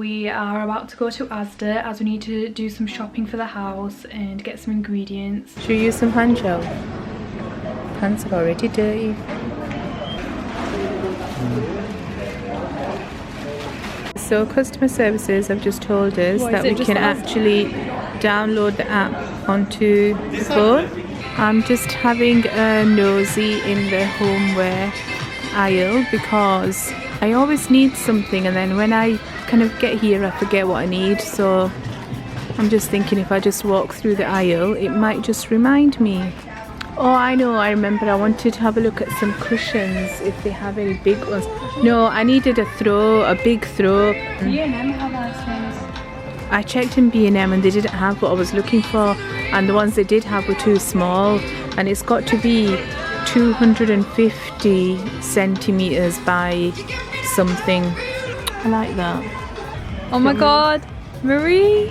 we are about to go to Asda as we need to do some shopping for the house and get some ingredients. Should we use some hand gel? Hands are already dirty. So customer services have just told us that we can actually download the app onto the phone. I'm just having a nosy in the homeware aisle because I always need something, and then when I kind of get here I forget what I need, so I'm just thinking if I just walk through the aisle it might just remind me. Oh, I know, I remember I wanted to have a look at some cushions if they have any big ones. No, I needed a big throw. B&M have nice ones. I checked in B&M and they didn't have what I was looking for, and the ones they did have were too small, and it's got to be 250 centimeters by something. I like that. Oh my god, Marie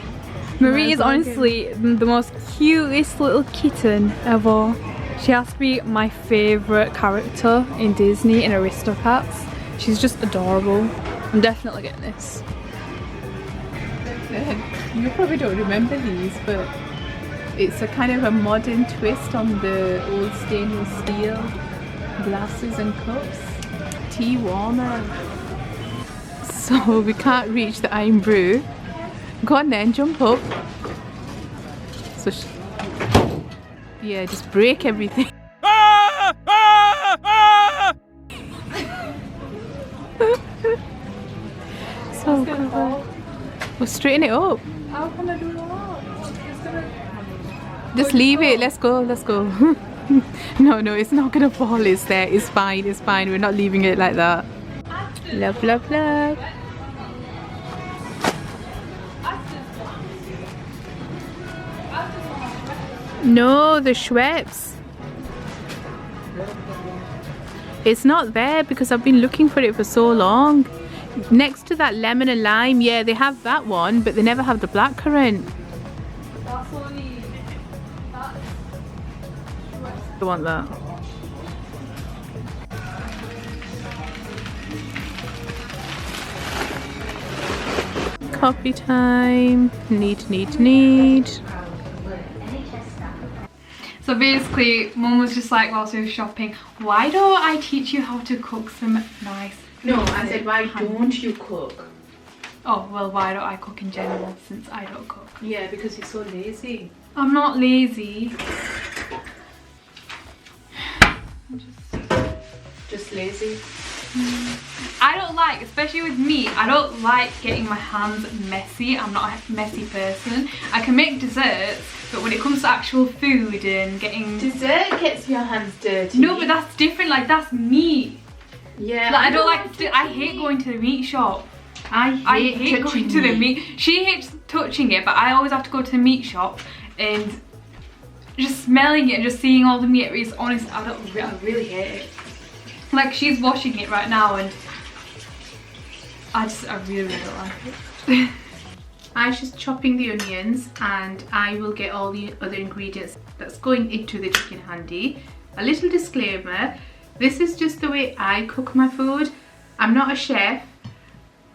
is honestly the most cutest little kitten ever. She has to be my favourite character in Disney in Aristocats. She's just adorable. I'm definitely getting this. You probably don't remember these, but it's a kind of a modern twist on the old stainless steel glasses and cups. Tea warmer. So we can't reach the iron brew. Go on then, jump up. So yeah, just break everything. So good. We'll straighten it up. How can I do that? Just leave it. Let's go. No, it's not gonna fall. It's there. It's fine. We're not leaving it like that. Love. No, the Schweppes. It's not there because I've been looking for it for so long. Next to that lemon and lime, yeah, they have that one, but they never have the blackcurrant. That's only... I want that. Coffee time. Need. So basically, Mum was just like, whilst we were shopping, why don't I teach you how to cook some nice... No, I said, why don't you cook? Oh, well, why don't I cook in general, since I don't cook? Yeah, because you're so lazy. I'm not lazy. I'm just lazy. I don't like, especially with meat, I don't like getting my hands messy. I'm not a messy person. I can make desserts, but when it comes to actual food and getting... Dessert gets your hands dirty. No, but that's different, like that's meat. Yeah. Like, I don't like to, I hate going to the meat shop. I hate going to the meat. She hates touching it, but I always have to go to the meat shop and just smelling it and just seeing all the meat. It's honest, I really hate it. Like, she's washing it right now and I really don't like it. I'm just chopping the onions and I will get all the other ingredients that's going into the chicken handi. A little disclaimer, this is just the way I cook my food. I'm not a chef.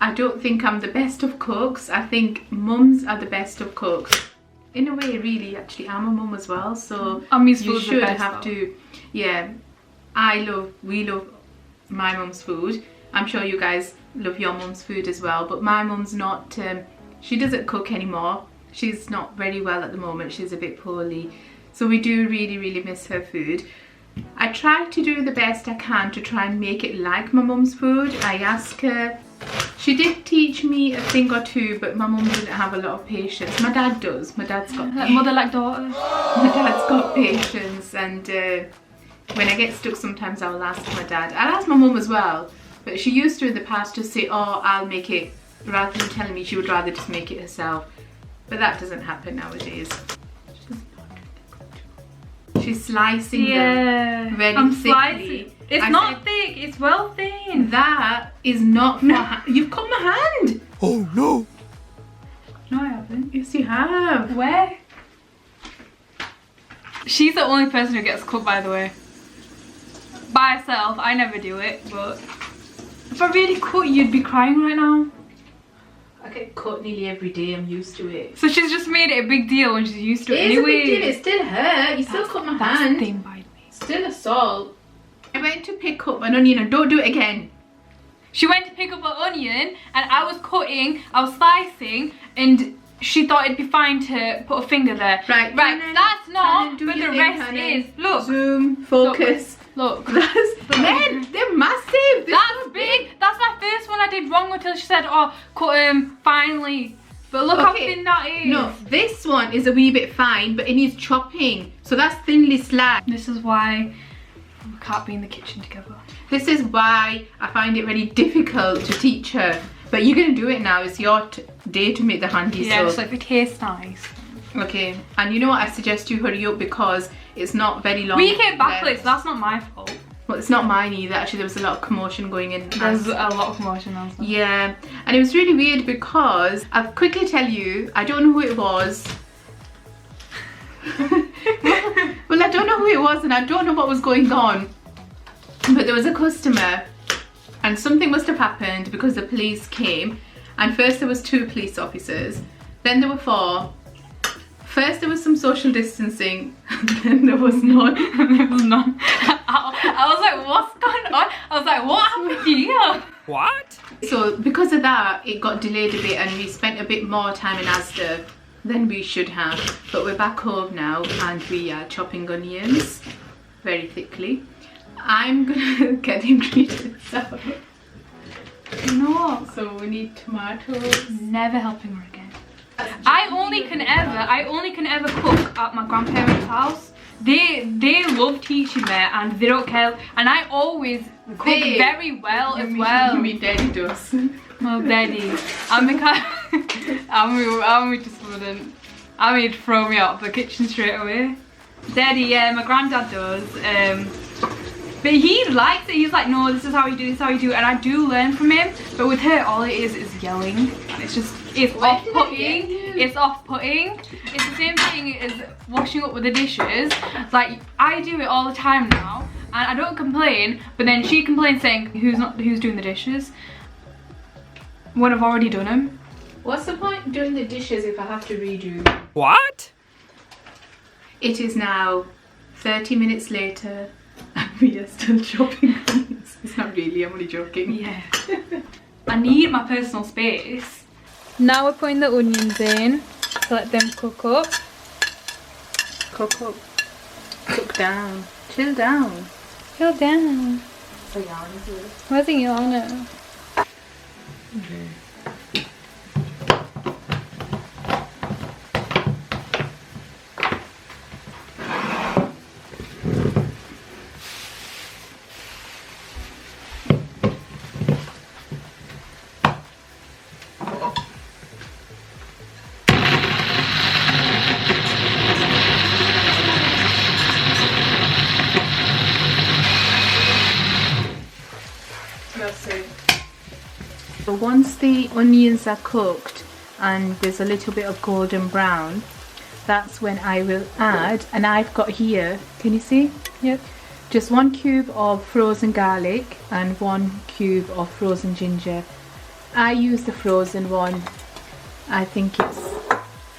I don't think I'm the best of cooks. I think mums are the best of cooks. In a way, really, actually, I'm a mum as well, so you should have to, yeah. We love my mum's food. I'm sure you guys love your mum's food as well, but my mum's not, she doesn't cook anymore. She's not very well at the moment. She's a bit poorly. So we do really miss her food. I try to do the best I can to try and make it like my mum's food. I ask her. She did teach me a thing or two, but my mum didn't have a lot of patience. My dad does. My dad's got like mother like daughter. My dad's got patience, and when I get stuck sometimes I'll ask my dad. I'll ask my mum as well, but she used to in the past to say, oh, I'll make it, rather than telling me she would rather just make it herself. But that doesn't happen nowadays. She's slicing them very thickly. It's not thick, it's well thin. That is not for You've cut my hand. Oh no. No, I haven't. Yes, you have. Where? She's the only person who gets cooked, by the way. By herself, I never do it, but if I really cook, you'd be crying right now. I get cut nearly every day, I'm used to it. So she's just made it a big deal when she's used to it It is anyway. a big deal, it still hurt. You still cut my hand. That's the thing, by the way. Still assault. I went to pick up an onion and don't do it again. She went to pick up an onion and I was cutting, I was slicing, and she thought it'd be fine to put a finger there. Right, that's not, do but the your thing, rest honey. is. Look. Zoom, focus. Look. They're massive. That's big. That's my first one I did wrong until she said, oh, cut finally. But look how thin that is. No, this one is a wee bit fine, but it needs chopping. So that's thinly sliced. This is why we can't be in the kitchen together. This is why I find it really difficult to teach her. But you're going to do it now. It's your day to make the handi. Yeah, so if it tastes nice. Okay, and you know what? I suggest you hurry up because it's not very long. We came back late, so that's not my fault. Well, it's not mine either. Actually, there was a lot of commotion going in. There's a lot of commotion on. Yeah, and it was really weird because I'll quickly tell you, I don't know who it was. Well, I don't know who it was and I don't know what was going on. But there was a customer and something must have happened because the police came. And first there was 2 police officers, then there were 4. First there was some social distancing, and then there was none. There was none. I was like, what's going on? I was like, what happened here? What? So because of that, it got delayed a bit and we spent a bit more time in Asda than we should have. But we're back home now and we are chopping onions very thickly. I'm gonna get the ingredients out. No. So we need tomatoes. Never helping her again. I only can ever cook at my grandparents' house. They love teaching me and they don't care, and I always cook very well as well. You mean Daddy does? Oh, Daddy. I just wouldn't. I mean, throw me out of the kitchen straight away. Daddy, yeah, my granddad does. But he likes it. He's like, no, this is how you do, this is how you do. And I do learn from him. But with her, all it is yelling. And it's just, it's off-putting. It's off-putting. It's the same thing as washing up with the dishes. Like, I do it all the time now. And I don't complain. But then she complains saying, who's doing the dishes? When I've already done them. What's the point doing the dishes if I have to redo? What? It is now 30 minutes later. And we are still chopping onions. It's not really, I'm only joking. Yeah. I need my personal space. Now we're putting the onions in to let them cook up. Cook up. Cook down. Chill down. Chill down. So yarn is it? Where's the yarn? So once the onions are cooked and there's a little bit of golden brown, that's when I will add, and I've got here, can you see? Yep. Just 1 cube of frozen garlic and 1 cube of frozen ginger. I use the frozen one. I think it's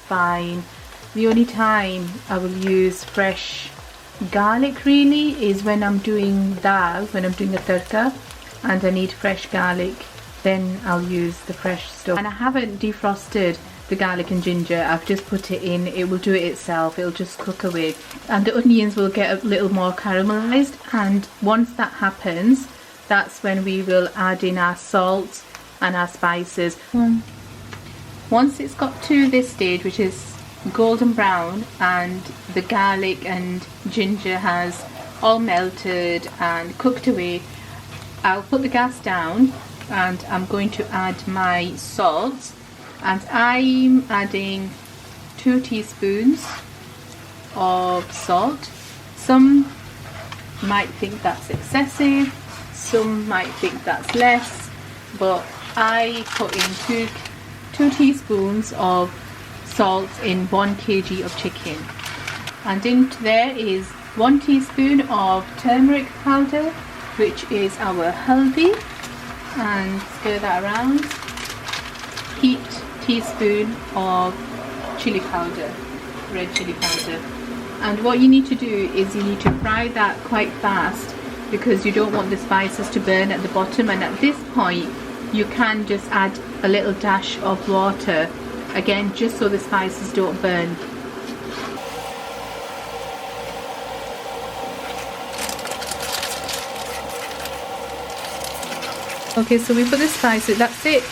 fine. The only time I will use fresh garlic really is when I'm doing dal, when I'm doing a tadka and I need fresh garlic, then I'll use the fresh stuff. And I haven't defrosted the garlic and ginger, I've just put it in, it will do it itself, it'll just cook away. And the onions will get a little more caramelized, and once that happens, that's when we will add in our salt and our spices. Once it's got to this stage, which is golden brown and the garlic and ginger has all melted and cooked away, I'll put the gas down and I'm going to add my salt, and I'm adding 2 teaspoons of salt. Some might think that's excessive, some might think that's less, but I put in 2 teaspoons of salt in 1 kg of chicken. And into there is 1 teaspoon of turmeric powder, which is our haldi, and stir that around. heaped teaspoon of chili powder, red chili powder. And what you need to do is you need to fry that quite fast because you don't want the spices to burn at the bottom. And at this point you can just add a little dash of water, again just so the spices don't burn. Okay, so we put the spices, that's it.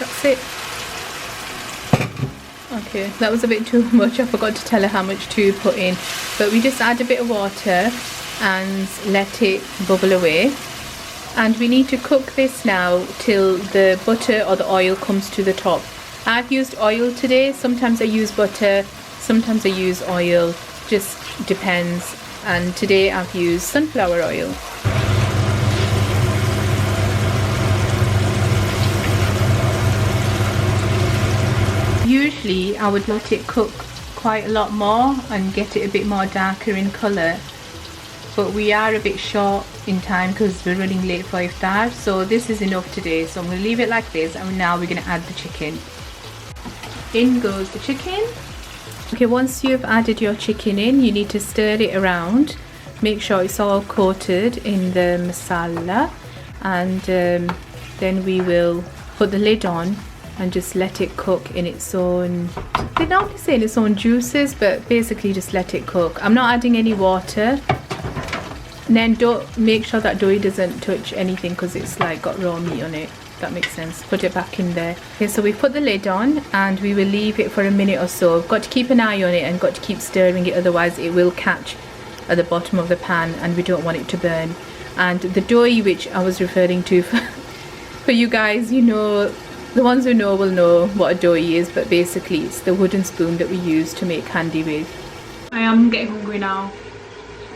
Okay, that was a bit too much, I forgot to tell her how much to put in. But we just add a bit of water and let it bubble away. And we need to cook this now till the butter or the oil comes to the top. I've used oil today, sometimes I use butter, sometimes I use oil, just depends. And today I've used sunflower oil. Usually I would let it cook quite a lot more and get it a bit more darker in colour, but we are a bit short in time because we're running late for iftar, so this is enough today. So I'm going to leave it like this, and now we're going to add the chicken. In goes the chicken. Okay, once you've added your chicken in, you need to stir it around, make sure it's all coated in the masala, and then we will put the lid on and just let it cook in its own, they normally say in its own juices, but basically just let it cook. I'm not adding any water. And then don't make sure that dough doesn't touch anything because it's like got raw meat on it. That makes sense. Put it back in there. Okay, so we put the lid on and we will leave it for a minute or so. We've got to keep an eye on it and got to keep stirring it, otherwise it will catch at the bottom of the pan and we don't want it to burn. And the dough which I was referring to for you guys, you know, the ones who know will know what a dough is, but basically it's the wooden spoon that we use to make handi with. I am getting hungry now.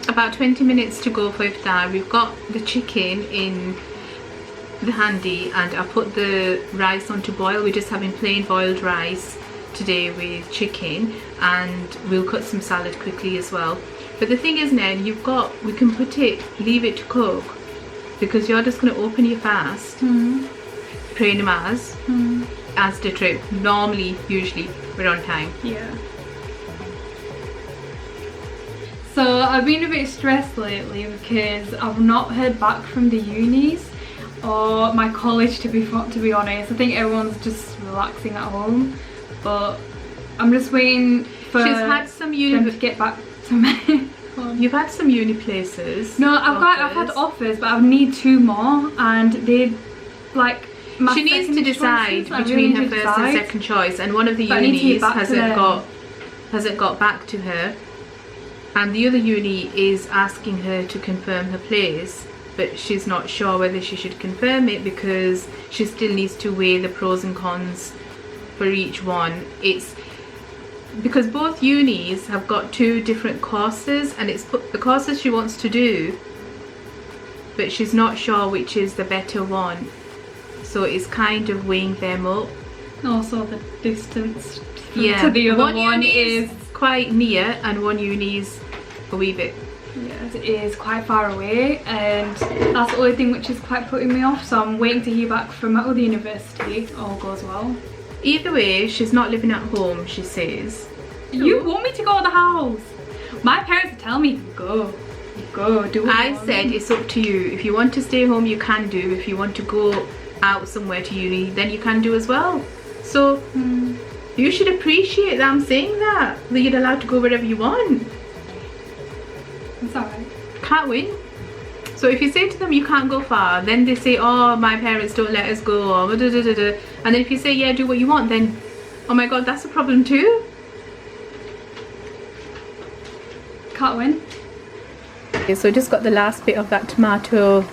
About 20 minutes to go for iftar. We've got the chicken in the handi and I put the rice on to boil. We're just having plain boiled rice today with chicken, and we'll cut some salad quickly as well. But the thing is, Nen, we can leave it to cook because you're just going to open your fast, pray namaz, Asda trip. Usually we're on time. Yeah. So I've been a bit stressed lately because I've not heard back from the unis or my college, to be honest. I think everyone's just relaxing at home, but I'm just waiting for them to get back to me. You've had some uni places. No, I've had offers, but I need 2 more, and they like. She needs to decide between her first and second choice, and one of the unis hasn't got back to her, and the other uni is asking her to confirm her place, but she's not sure whether she should confirm it because she still needs to weigh the pros and cons for each one. It's because both unis have got 2 different courses, and it's the courses she wants to do, but she's not sure which is the better one. So it's kind of weighing them up. Also the distance to the other one is quite near and one uni is a wee bit. Yes, it is quite far away, and that's the only thing which is quite putting me off. So I'm waiting to hear back from my other university. All goes well. Either way, she's not living at home, she says. You want me to go to the house? My parents tell me go, do what I said it's up to you. If you want to stay home, you can do. If you want to go out somewhere to uni, then you can do as well. So you should appreciate that I'm saying that you're allowed to go wherever you want. It's alright. Can't win. So if you say to them you can't go far, then they say, oh, my parents don't let us go, or da, da, da, da. And then if you say, yeah, do what you want, then oh my god, that's a problem too. Can't win. Okay, so I just got the last bit of that tomato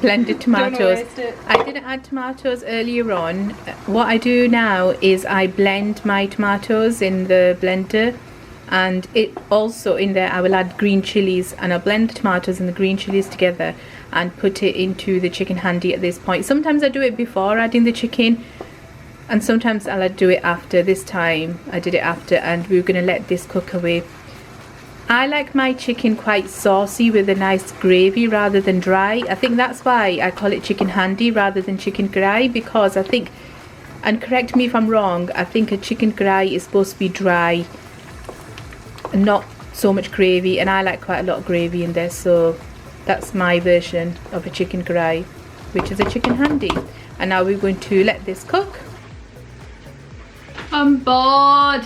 blended tomatoes. I didn't add tomatoes earlier on. What I do now is I blend my tomatoes in the blender, and it also in there I will add green chilies, and I'll blend the tomatoes and the green chilies together and put it into the chicken handi at this point. Sometimes I do it before adding the chicken, and sometimes I'll do it after. This time I did it after, and we're going to let this cook away. I like my chicken quite saucy with a nice gravy rather than dry. I think that's why I call it chicken handi rather than chicken karai, because I think And correct me if I'm wrong, I think a chicken karai is supposed to be dry and not so much gravy, and I like quite a lot of gravy in there, so that's my version of a chicken karai, which is a chicken handi. And now we're going to let this cook. I'm bored.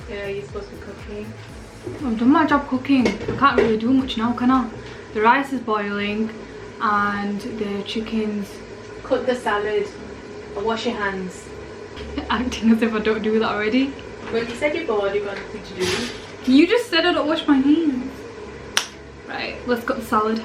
Yeah, you're supposed to be cooking. I've done my job cooking. I can't really do much now, can I? The rice is boiling and the chickens. Cut the salad and wash your hands. Acting as if I don't do that already. Well, you said you're bored, you've got nothing to do. You just said I don't wash my hands. Right, let's cut the salad.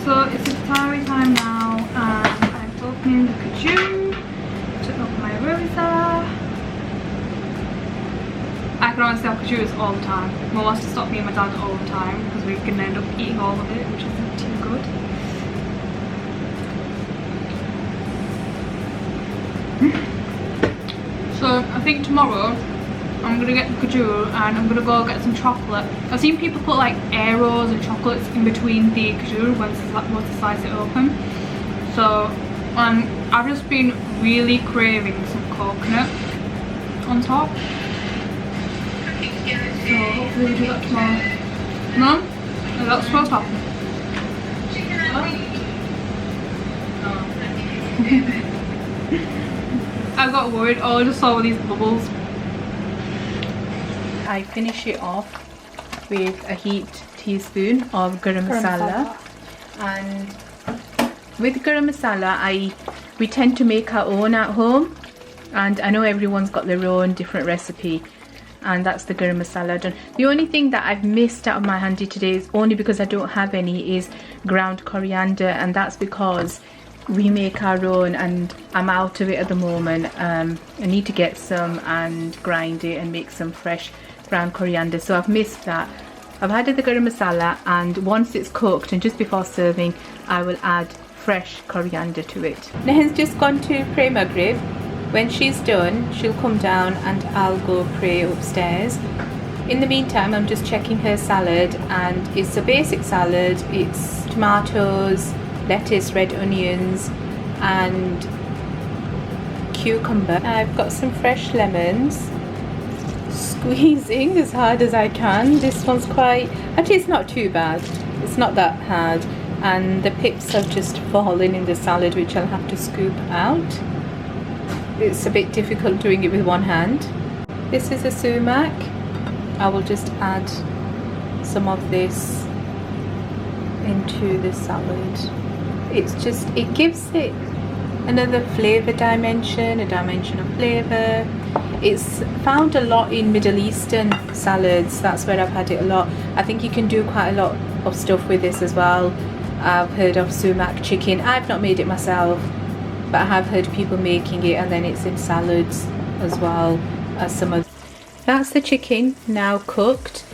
So it's iftari time now, and I'm opening the kajou to open my rosa. I can honestly have kajous all the time. Mum wants to stop me and my dad all the time because we can end up eating all of it, which isn't too good. So I think tomorrow I'm gonna get the kajou and I'm gonna go get some chocolate. I've seen people put like arrows and chocolates in between the kajou once to slice it open. So I've just been really craving some coconut on top. So hopefully we do that tomorrow. No? Is that supposed to happen? Oh. I got worried. All I just saw were these bubbles. I finish it off with a heaped teaspoon of garam masala. And with garam masala, we tend to make our own at home, and I know everyone's got their own different recipe, and that's the garam masala done. The only thing that I've missed out of my handi today is only because I don't have any is ground coriander, and that's because we make our own and I'm out of it at the moment. I need to get some and grind it and make some fresh ground coriander, so I've missed that. I've added the garam masala, and once it's cooked and just before serving I will add fresh coriander to it. Nehan's just gone to pray Maghrib. When she's done she'll come down and I'll go pray upstairs. In the meantime I'm just checking her salad, and it's a basic salad. It's tomatoes, lettuce, red onions and cucumber. I've got some fresh lemons, squeezing as hard as I can. This one's quite, actually it's not too bad, it's not that hard, and the pips have just fallen in the salad which I'll have to scoop out. It's a bit difficult doing it with one hand. This is a sumac. I will just add some of this into the salad. It's just, it gives it another flavour dimension, a dimension of flavour. It's found a lot in Middle Eastern salads, that's where I've had it a lot. I think you can do quite a lot of stuff with this as well. I've heard of sumac chicken. I've not made it myself, but I have heard people making it, and then it's in salads as well as some of. That's the chicken now cooked.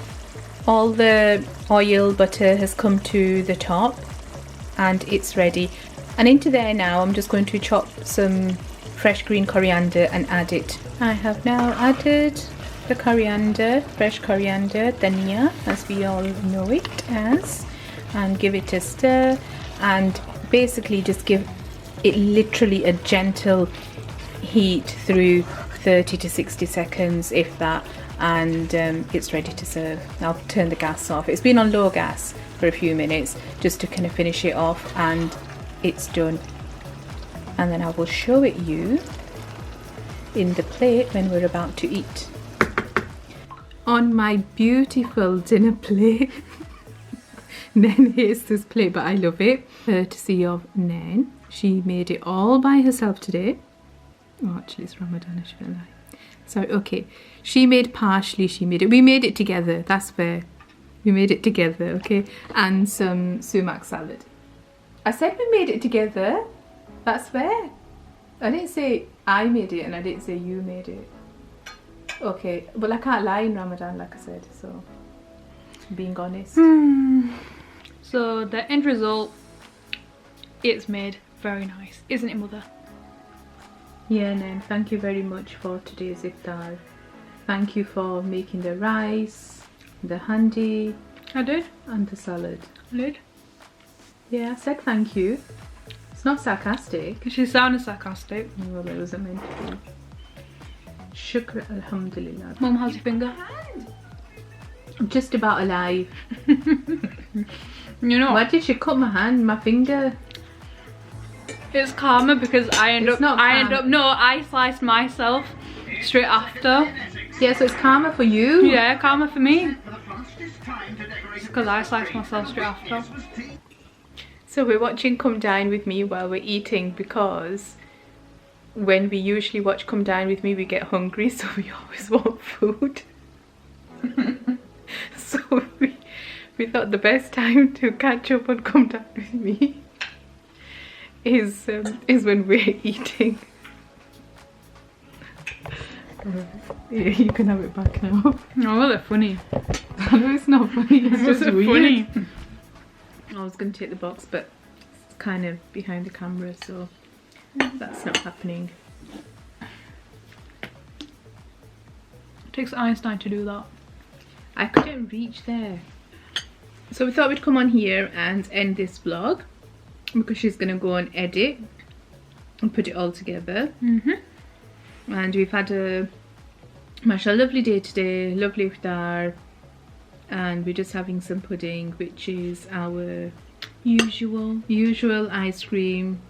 All the oil, butter has come to the top and it's ready. And into there now I'm just going to chop some fresh green coriander and add it. I have now added the coriander, fresh coriander, dhania as we all know it as, and give it a stir and basically just give it literally a gentle heat through 30 to 60 seconds if that, and it's ready to serve. I'll turn the gas off. It's been on low gas for a few minutes just to kind of finish it off, and it's done. And then I will show it you in the plate when we're about to eat. On my beautiful dinner plate. Nen hates this plate, but I love it. Courtesy of Nen. She made it all by herself today. Oh, actually it's Ramadan, I shouldn't lie. Sorry, okay. She made partially, she made it. We made it together, that's fair. We made it together, okay? And some sumac salad. I said we made it together. That's fair. I didn't say I made it and I didn't say you made it. Okay, well I can't lie in Ramadan like I said, so. being honest. So the end result, it's made very nice, isn't it, mother? Yeah, Nan, thank you very much for today's iftar. Thank you for making the rice, the handi. I did. And the salad. I did. Yeah, I said thank you. It's not sarcastic. She sounded sarcastic. Well, it wasn't meant to be. Shukr alhamdulillah. Mum, how's your finger? I'm just about alive. You know, Why did she cut my hand, my finger? it's karma because I sliced myself straight after. Yeah, so it's karma for you? Yeah, karma for me. Because I sliced myself straight after. So we're watching Come Dine With Me while we're eating, because when we usually watch Come Dine With Me we get hungry, so we always want food. So we thought the best time to catch up on Come Dine With Me is when we're eating. Yeah, you can have it back now. Oh, well, they're funny. I know it's not funny, it's just weird. Funny. I was going to take the box, but it's kind of behind the camera, so that's not happening. It takes Einstein to do that. I couldn't reach there. So we thought we'd come on here and end this vlog, because she's going to go and edit and put it all together. And we've had a mashallah lovely day today, lovely iftar, and we're just having some pudding, which is our usual ice cream,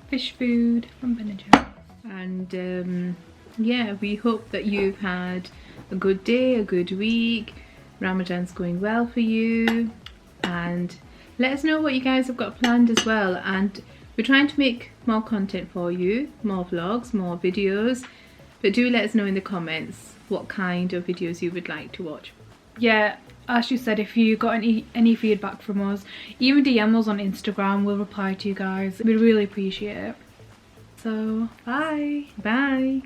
Fish food from Ben & Jerry's. and yeah, we hope that you've had a good day, a good week. Ramadan's going well for you, and let us know what you guys have got planned as well. And we're trying to make more content for you, more vlogs, more videos, but do let us know in the comments what kind of videos you would like to watch. Yeah, as you said, if you got any feedback from us, even DM us on Instagram, we'll reply to you guys. We'd really appreciate it. So, bye. Bye.